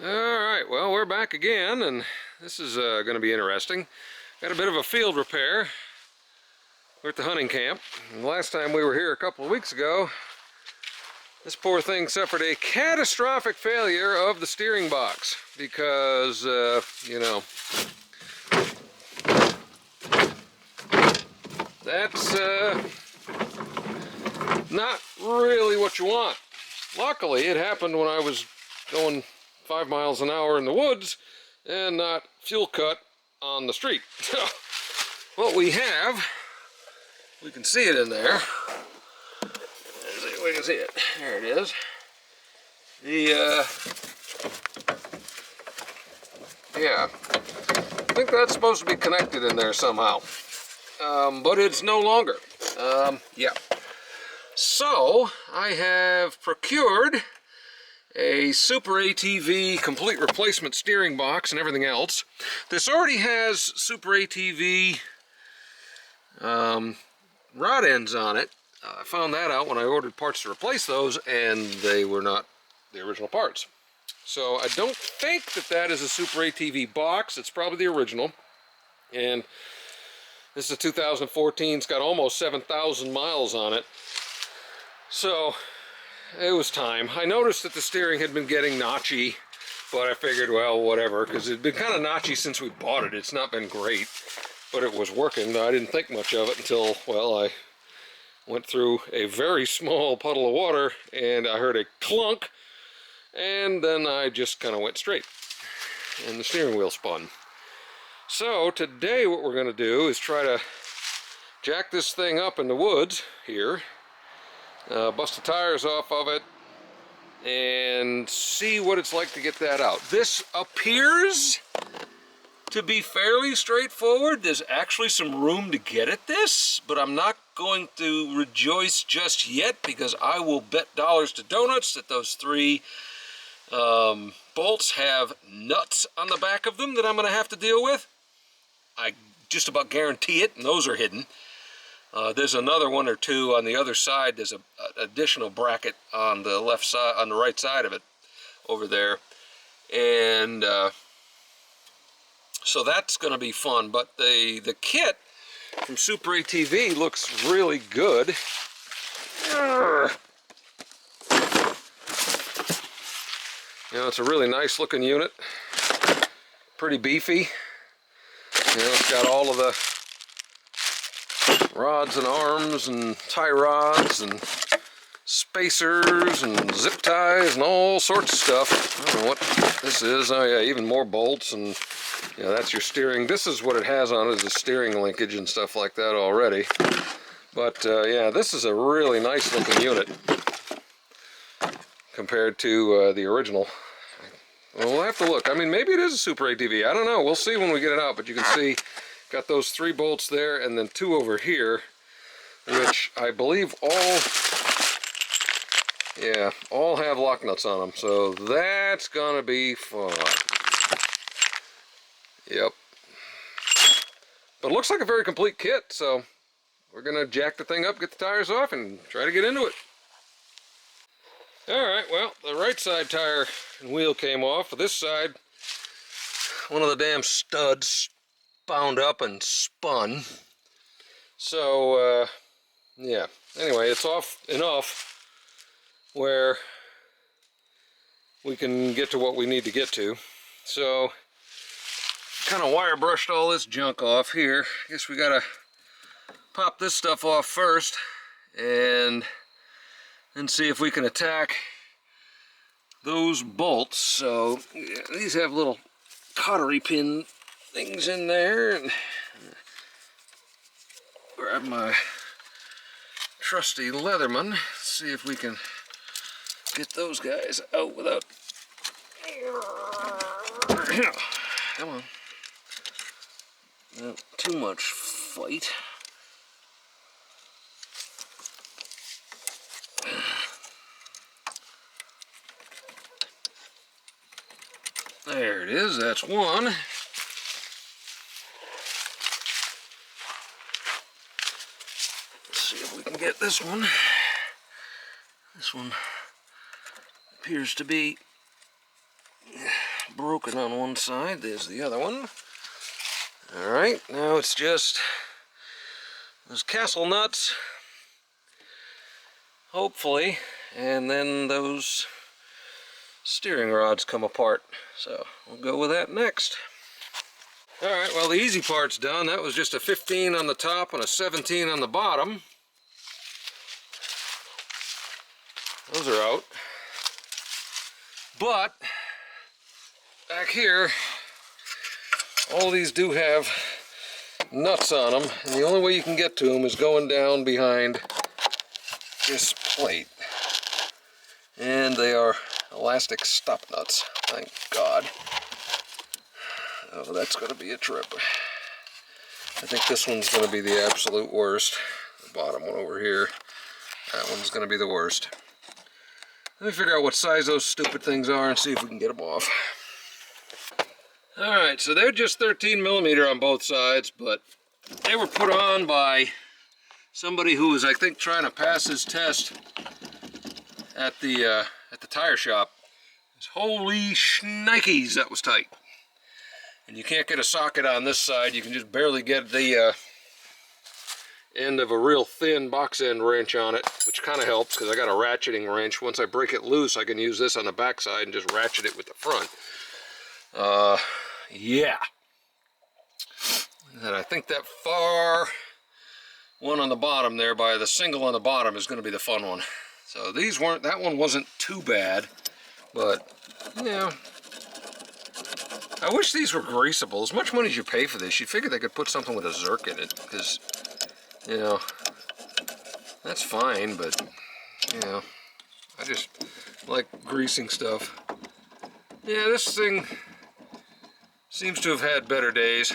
Alright, well, we're back again, and this is going to be interesting. Got a bit of a field repair. We're at the hunting camp. And the last time we were here a couple of weeks ago, this poor thing suffered a catastrophic failure of the steering box because, you know, that's not really what you want. Luckily, it happened when I was going 5 miles an hour in the woods and not fuel cut on the street. So what we have, we can see it in there. Let's see if we can see it. There it is. Yeah, I think that's supposed to be connected in there somehow, but it's no longer. Yeah. So I have procured a Super ATV complete replacement steering box and everything else. This already has Super ATV rod ends on it. I found that out when I ordered parts to replace those, and they were not the original parts. So I don't think that that is a Super ATV box. It's probably the original. And this is a 2014. It's got almost 7,000 miles on it. So it was time. I noticed that the steering had been getting notchy, but I figured, well, whatever, because it had been kind of notchy since we bought it. It's not been great, but it was working. I didn't think much of it until, well, I went through a very small puddle of water and I heard a clunk, and then I just kind of went straight and the steering wheel spun. So today what we're going to do is try to jack this thing up in the woods here, bust the tires off of it, and see what it's like to get that out. This appears to be fairly straightforward. There's actually some room to get at this, but I'm not going to rejoice just yet because I will bet dollars to donuts that those three bolts have nuts on the back of them that I'm going to have to deal with. I just about guarantee it, and those are hidden. There's another one or two on the other side. There's an additional bracket on the left side, on the right side of it, over there, and so that's going to be fun. But the kit from Super ATV looks really good. You know, it's a really nice looking unit, pretty beefy. You know, it's got all of the rods and arms and tie rods and spacers and zip ties and all sorts of stuff. I don't know what this is. Oh yeah, even more bolts, and yeah, that's your steering. This is what it has on it, is the steering linkage and stuff like that already. But yeah, this is a really nice looking unit compared to the original. Well, we'll have to look. I mean, maybe it is a Super ATV. I don't know. We'll see when we get it out. But you can see, got those 3 bolts there and then 2 over here, which I believe all have lock nuts on them. So that's gonna be fun. Yep. But it looks like a very complete kit, so we're gonna jack the thing up, get the tires off, and try to get into it. Alright, well, the right side tire and wheel came off. For this side, one of the damn studs bound up and spun. So, yeah. Anyway, it's off enough where we can get to what we need to get to. So, kind of wire brushed all this junk off here. I guess we gotta pop this stuff off first and see if we can attack those bolts. So yeah, these have little cautery pin things in there, and grab my trusty Leatherman, see if we can get those guys out without, come on, not too much fight. There it is, that's one. Let's see if we can get this one. This one appears to be broken on one side. There's the other one. Alright, now it's just those castle nuts, hopefully, and then those steering rods come apart. So we'll go with that next. Alright, well, the easy part's done. That was just a 15 on the top and a 17 on the bottom. Those are out. But back here, all these do have nuts on them, and the only way you can get to them is going down behind this plate. And they are elastic stop nuts, thank God. Oh, that's going to be a trip. I think this one's going to be the absolute worst. The bottom one over here, that one's going to be the worst. Let me figure out what size those stupid things are and see if we can get them off. Alright, so they're just 13mm on both sides, but they were put on by somebody who was, I think, trying to pass his test at the tire shop. Holy shnikes, that was tight. And you can't get a socket on this side. You can just barely get the end of a real thin box end wrench on it, which kind of helps because I got a ratcheting wrench. Once I break it loose, I can use this on the back side and just ratchet it with the front. Yeah. And I think that far one on the bottom there by the single on the bottom is going to be the fun one. So these weren't, that one wasn't too bad, but yeah. I wish these were greasable. As much money as you pay for this, you'd figure they could put something with a Zerk in it, because, you know, that's fine, but, you know, I just like greasing stuff. Yeah, this thing seems to have had better days.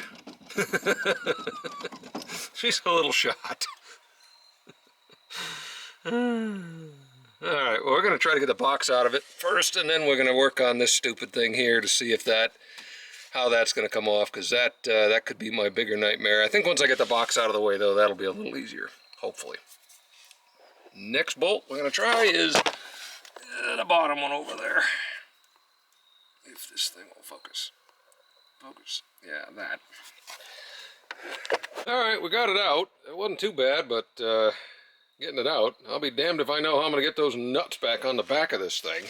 She's a little shot. Alright, well, we're going to try to get the box out of it first, and then we're going to work on this stupid thing here to see if how that's going to come off, because that could be my bigger nightmare. I think once I get the box out of the way, though, that'll be a little easier, hopefully. Next bolt we're going to try is the bottom one over there. If this thing will focus. Focus. Yeah, that. Alright, we got it out. It wasn't too bad, but getting it out, I'll be damned if I know how I'm going to get those nuts back on the back of this thing.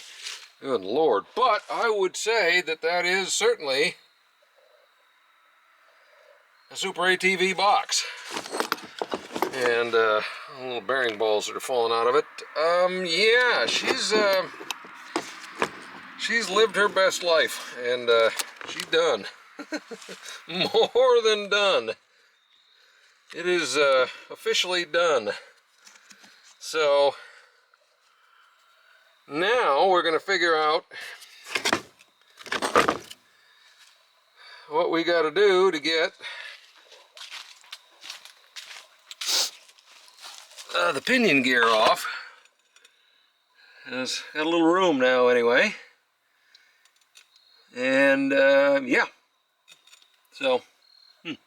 Good Lord. But I would say that that is certainly a Super ATV box. And little bearing balls that are falling out of it. Yeah, she's lived her best life, and she's done. More than done. It is officially done. So now we're going to figure out what we got to do to get the pinion gear off. It's got a little room now anyway. And yeah. So I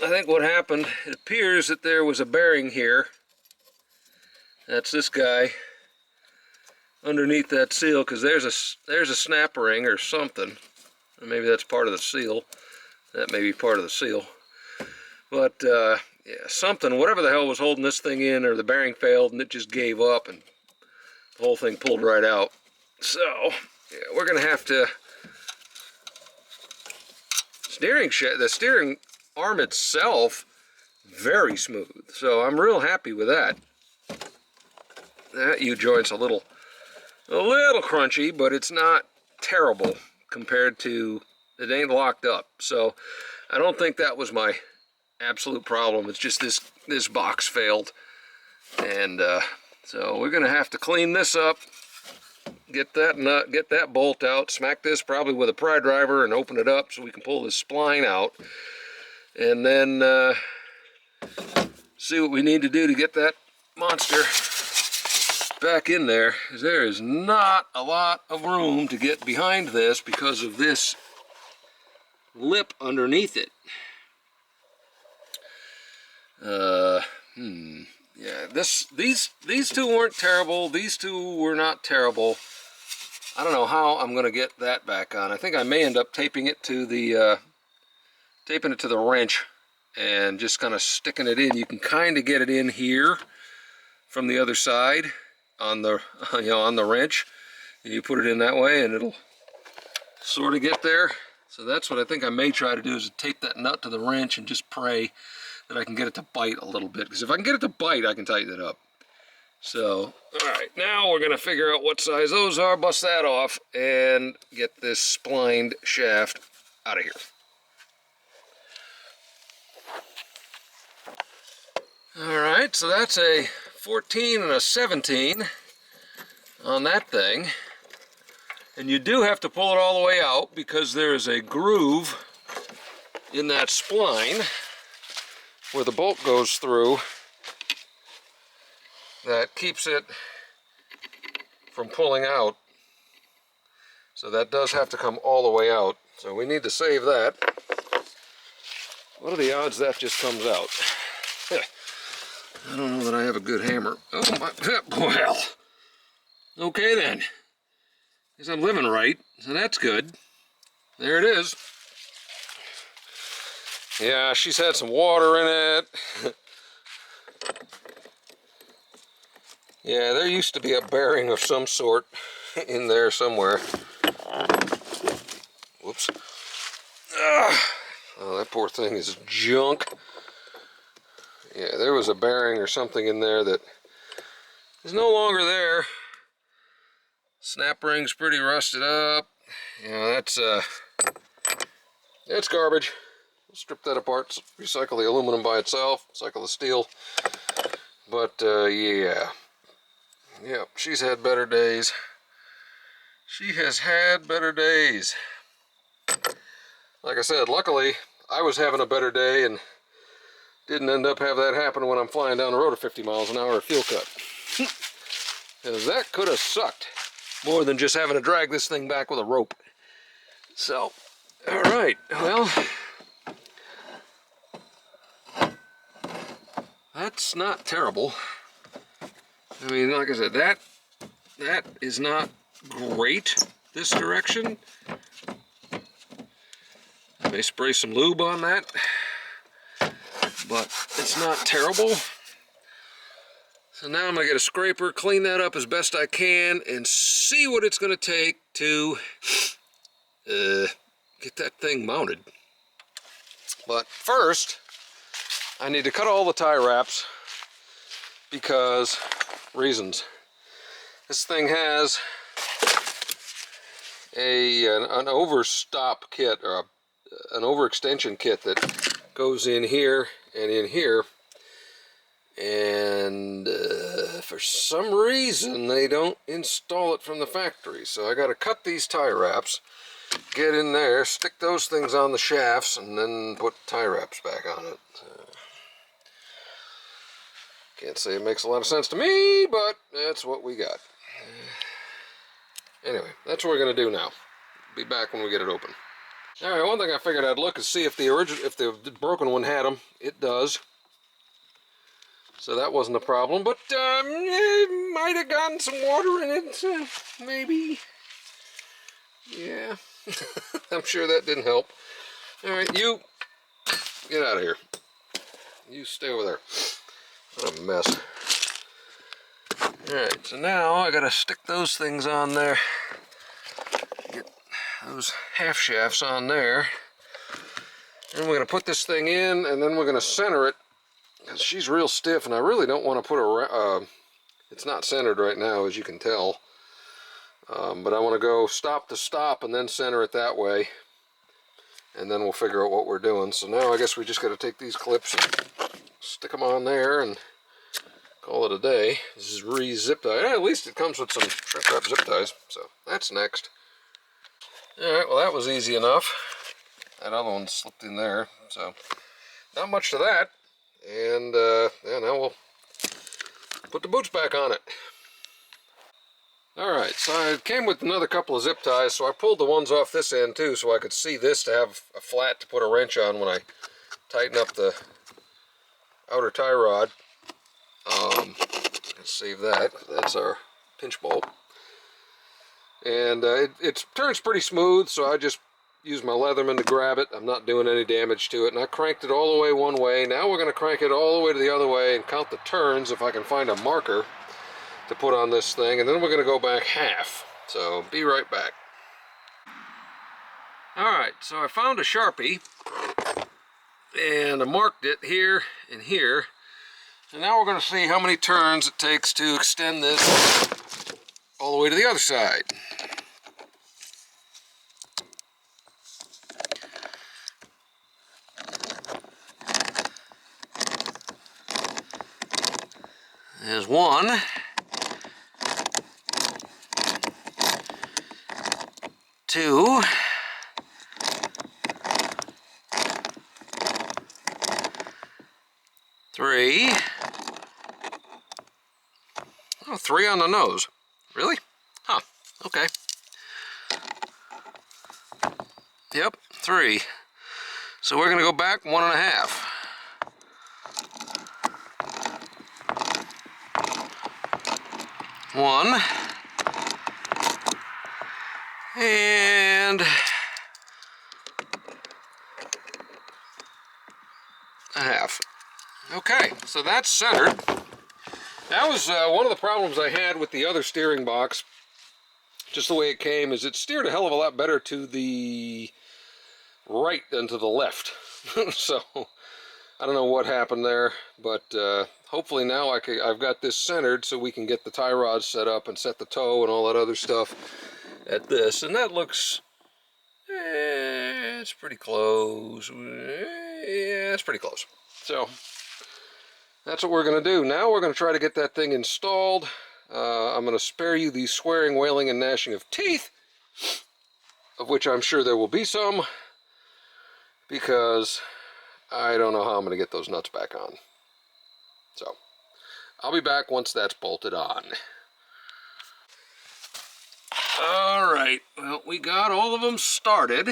think what happened, it appears that there was a bearing here. That's this guy underneath that seal, because there's a snap ring or something. Maybe that's part of the seal. That may be part of the seal. But yeah, something, whatever the hell was holding this thing in, or the bearing failed and it just gave up and the whole thing pulled right out. So yeah, we're gonna have to the steering arm itself, very smooth. So I'm real happy with that. That U-joint's a little crunchy, but it's not terrible compared to, it ain't locked up. So I don't think that was my absolute problem. It's just this box failed. And so we're gonna have to clean this up, get that nut, get that bolt out, smack this probably with a pry driver and open it up so we can pull this spline out. And then see what we need to do to get that monster back in there, because there is not a lot of room to get behind this because of this lip underneath it. Yeah, these two weren't terrible. These two were not terrible. I don't know how I'm going to get that back on. I think I may end up taping it to the wrench and just kind of sticking it in. You can kind of get it in here from the other side on the on the wrench, and you put it in that way and it'll sort of get there. So that's what I think I may try to do, is to tape that nut to the wrench and just pray that I can get it to bite a little bit, because if I can get it to bite, I can tighten it up. So, alright, now we're going to figure out what size those are, bust that off, and get this splined shaft out of here. Alright, so that's a 14 and a 17 on that thing. And you do have to pull it all the way out, because there is a groove in that spline where the bolt goes through that keeps it from pulling out. So that does have to come all the way out. So we need to save that. What are the odds that just comes out? I don't know that I have a good hammer. Oh my, well. Okay then. Guess I'm living right, so that's good. There it is. Yeah, she's had some water in it. Yeah, there used to be a bearing of some sort in there somewhere. Whoops. Oh, that poor thing is junk. Yeah, there was a bearing or something in there that is no longer there. Snap ring's pretty rusted up. Yeah, that's garbage. We'll strip that apart, recycle the aluminum by itself, recycle the steel. But yeah. Yep, she's had better days. She has had better days. Like I said, luckily I was having a better day and didn't end up having that happen when I'm flying down the road at 50 miles an hour at fuel cut. Because that could have sucked more than just having to drag this thing back with a rope. So, alright, well, that's not terrible. I mean, like I said, that is not great, this direction. I may spray some lube on that, but it's not terrible. So now I'm going to get a scraper, clean that up as best I can, and see what it's going to take to get that thing mounted. But first, I need to cut all the tie wraps because reasons. This thing has an overstop kit, or an overextension kit that goes in here and in here. And for some reason they don't install it from the factory, so I got to cut these tie wraps, get in there, stick those things on the shafts, and then put tie wraps back on it. Can't say it makes a lot of sense to me, but that's what we got. Anyway, that's what we're going to do now. Be back when we get it open. Alright, one thing I figured I'd look is see if the broken one had them. It does. So that wasn't a problem, but it might have gotten some water in it, maybe. Yeah, I'm sure that didn't help. All right, you get out of here. You stay over there. What a mess. All right, so now I gotta stick those things on there. Get those half shafts on there. And we're gonna put this thing in, and then we're gonna center it. She's real stiff, and I really don't want to put her, it's not centered right now, as you can tell. But I want to go stop to stop and then center it that way. And then we'll figure out what we're doing. So now I guess we just got to take these clips and stick them on there and call it a day. This is re-zip tie. At least it comes with some shrink wrap zip ties. So that's next. Alright, well that was easy enough. That other one slipped in there. So not much to that. And yeah, now we'll put the boots back on it. Alright, so I came with another couple of zip ties, so I pulled the ones off this end too, so I could see this to have a flat to put a wrench on when I tighten up the outer tie rod. Let's save that, that's our pinch bolt. And it turns pretty smooth, so I just use my Leatherman to grab it. I'm not doing any damage to it, and I cranked it all the way one way. Now we're going to crank it all the way to the other way and count the turns if I can find a marker to put on this thing, and then we're going to go back half. So be right back. Alright, so I found a Sharpie, and I marked it here and here. And now we're going to see how many turns it takes to extend this all the way to the other side. There's 1, 2, 3. Oh, 3 on the nose. Really? Huh. Okay. Yep, 3. So we're going to go back 1.5. One and a half. Okay, so that's centered. That was one of the problems I had with the other steering box. Just the way it came is it steered a hell of a lot better to the right than to the left. So I don't know what happened there, but hopefully now I've got this centered so we can get the tie rods set up and set the toe and all that other stuff at this. And that looks, it's pretty close. Yeah, it's pretty close. So that's what we're going to do. Now we're going to try to get that thing installed. I'm going to spare you the swearing, wailing, and gnashing of teeth, of which I'm sure there will be some, because I don't know how I'm going to get those nuts back on. So, I'll be back once that's bolted on. Alright, well, we got all of them started.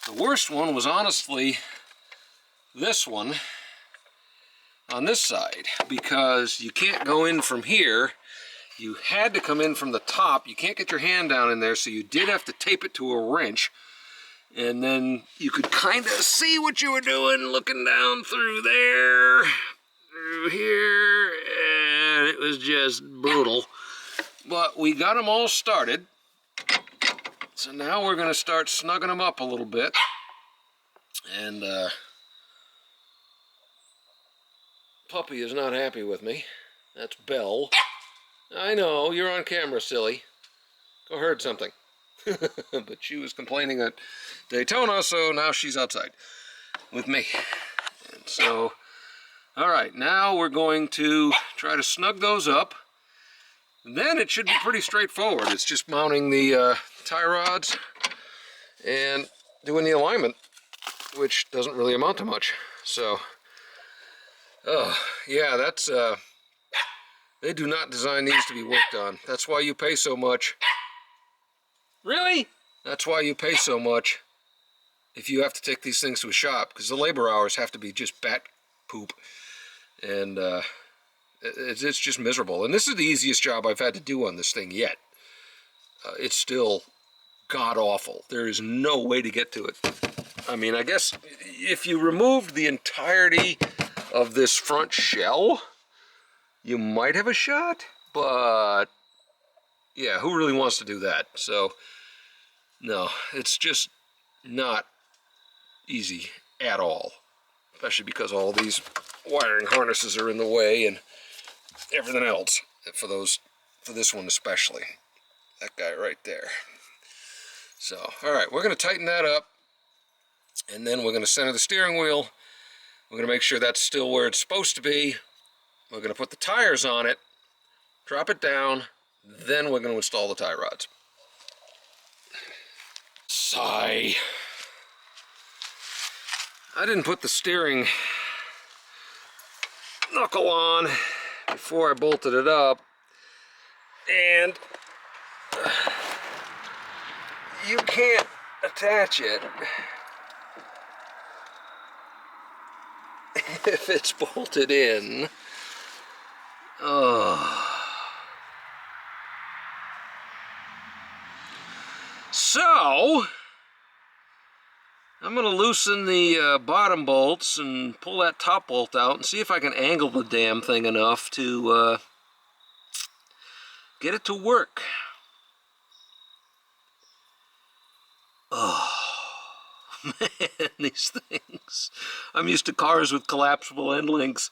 The worst one was honestly this one on this side, because you can't go in from here. You had to come in from the top. You can't get your hand down in there, so you did have to tape it to a wrench. And then you could kind of see what you were doing looking down through there, through here, and it was just brutal. But we got them all started. So now we're going to start snugging them up a little bit. And Puppy is not happy with me. That's Belle. I know, you're on camera, silly. Go herd something. But she was complaining at Daytona, so now she's outside with me. And so, alright, now we're going to try to snug those up. And then it should be pretty straightforward. It's just mounting the tie rods and doing the alignment, which doesn't really amount to much. So, oh, yeah, that's, they do not design these to be worked on. That's why you pay so much. Really? That's why you pay so much if you have to take these things to a shop, because the labor hours have to be just bat poop. And it's just miserable. And this is the easiest job I've had to do on this thing yet. It's still god-awful. There is no way to get to it. I mean, I guess if you removed the entirety of this front shell, you might have a shot, but yeah, who really wants to do that? So, no, it's just not easy at all, especially because all these wiring harnesses are in the way and everything else for this one especially. That guy right there. So, all right, we're going to tighten that up, and then we're going to center the steering wheel. We're going to make sure that's still where it's supposed to be. We're going to put the tires on it, drop it down, then we're going to install the tie rods. Sigh. I didn't put the steering knuckle on before I bolted it up, and you can't attach it if it's bolted in. So I'm going to loosen the bottom bolts and pull that top bolt out and see if I can angle the damn thing enough to get it to work. Oh, man, these things. I'm used to cars with collapsible end links,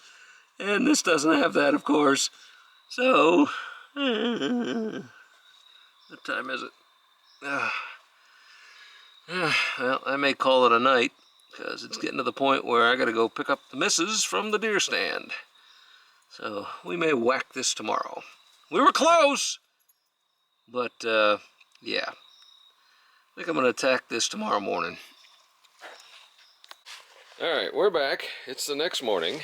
and this doesn't have that, of course. So, what time is it? Well, I may call it a night, because it's getting to the point where I gotta go pick up the missus from the deer stand. So, we may whack this tomorrow. We were close! But, yeah. I think I'm gonna attack this tomorrow morning. Alright, we're back. It's the next morning.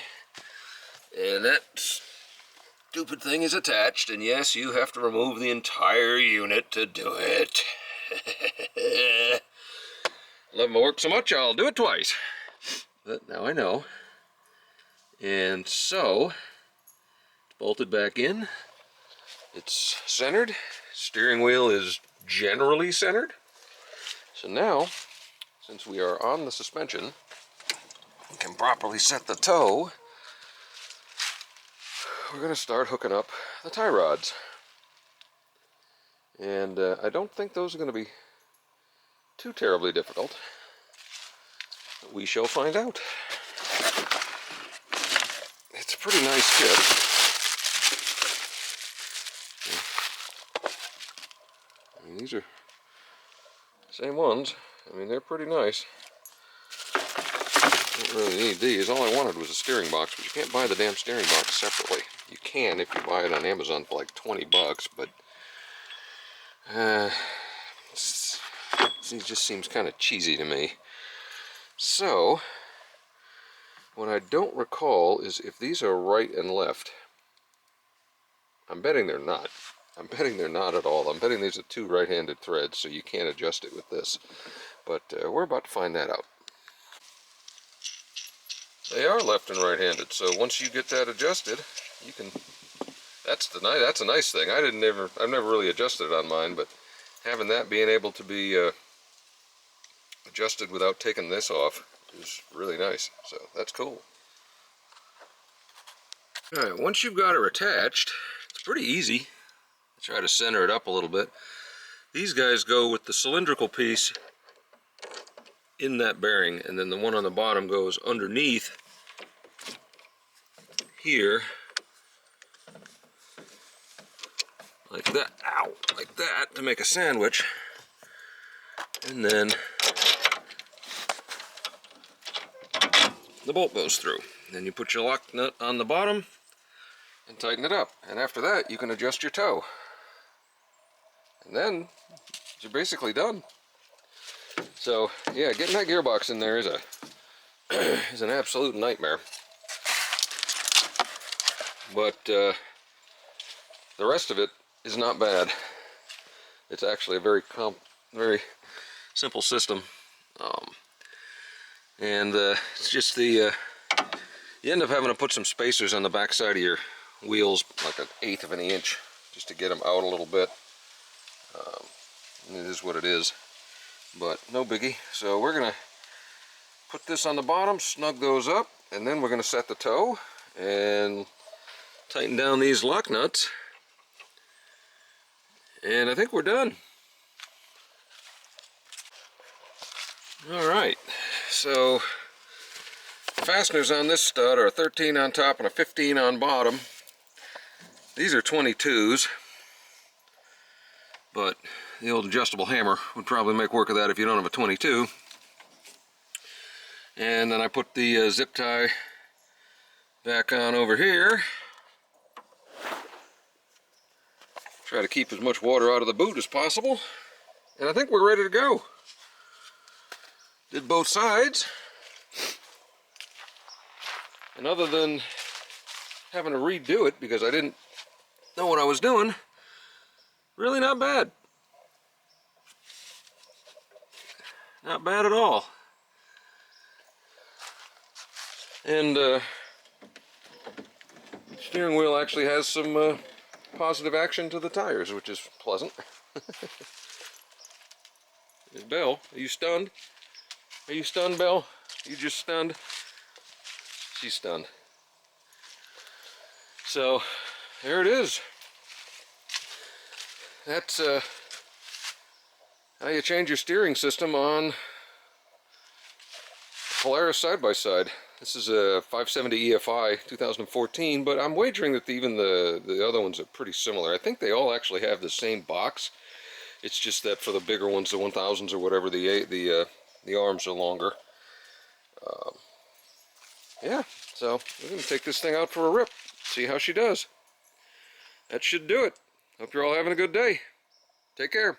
And that stupid thing is attached, and yes, you have to remove the entire unit to do it. Love my work so much, I'll do it twice. But now I know. And so, it's bolted back in. It's centered. Steering wheel is generally centered. So now, since we are on the suspension, we can properly set the toe. We're going to start hooking up the tie rods. And I don't think those are going to be too terribly difficult. We shall find out. It's a pretty nice kit. I mean, these are the same ones. I mean, they're pretty nice. Don't really need these. All I wanted was a steering box, but you can't buy the damn steering box separately. You can if you buy it on Amazon for like 20 bucks, but it just seems kind of cheesy to me. So, what I don't recall is if these are right and left. I'm betting they're not. I'm betting they're not at all. I'm betting these are two right-handed threads, so you can't adjust it with this. But we're about to find that out. They are left and right-handed, so once you get that adjusted, you can. That's a nice thing. I've never really adjusted it on mine, but having that being able to be adjusted without taking this off is really nice. So that's cool. All right, once you've got her attached, it's pretty easy. Try to center it up a little bit. These guys go with the cylindrical piece in that bearing, and then the one on the bottom goes underneath here, like that, ow, like that, to make a sandwich. And then the bolt goes through. Then you put your lock nut on the bottom and tighten it up. And after that, you can adjust your toe. And then you're basically done. So yeah, getting that gearbox in there is an absolute nightmare. But the rest of it is not bad. It's actually a very simple system. It's just you end up having to put some spacers on the back side of your wheels, like 1/8 of an inch, just to get them out a little bit. It is what it is, but no biggie. So we're gonna put this on the bottom, snug those up, and then we're gonna set the toe and tighten down these lock nuts, and I think we're done. Alright, so the fasteners on this stud are a 13 on top and a 15 on bottom. These are 22s, but the old adjustable hammer would probably make work of that if you don't have a 22. And then I put the zip tie back on over here. Try to keep as much water out of the boot as possible. And I think we're ready to go. Did both sides. And other than having to redo it because I didn't know what I was doing, really not bad. Not bad at all. And steering wheel actually has some positive action to the tires, which is pleasant. Belle, are you stunned? Are you stunned, Belle? You just stunned? She's stunned. So, there it is. That's how you change your steering system on Polaris side-by-side. This is a 570 EFI 2014, but I'm wagering that even the other ones are pretty similar. I think they all actually have the same box. It's just that for the bigger ones, the 1000s or whatever, the arms are longer. Yeah, so we're going to take this thing out for a rip, see how she does. That should do it. Hope you're all having a good day. Take care.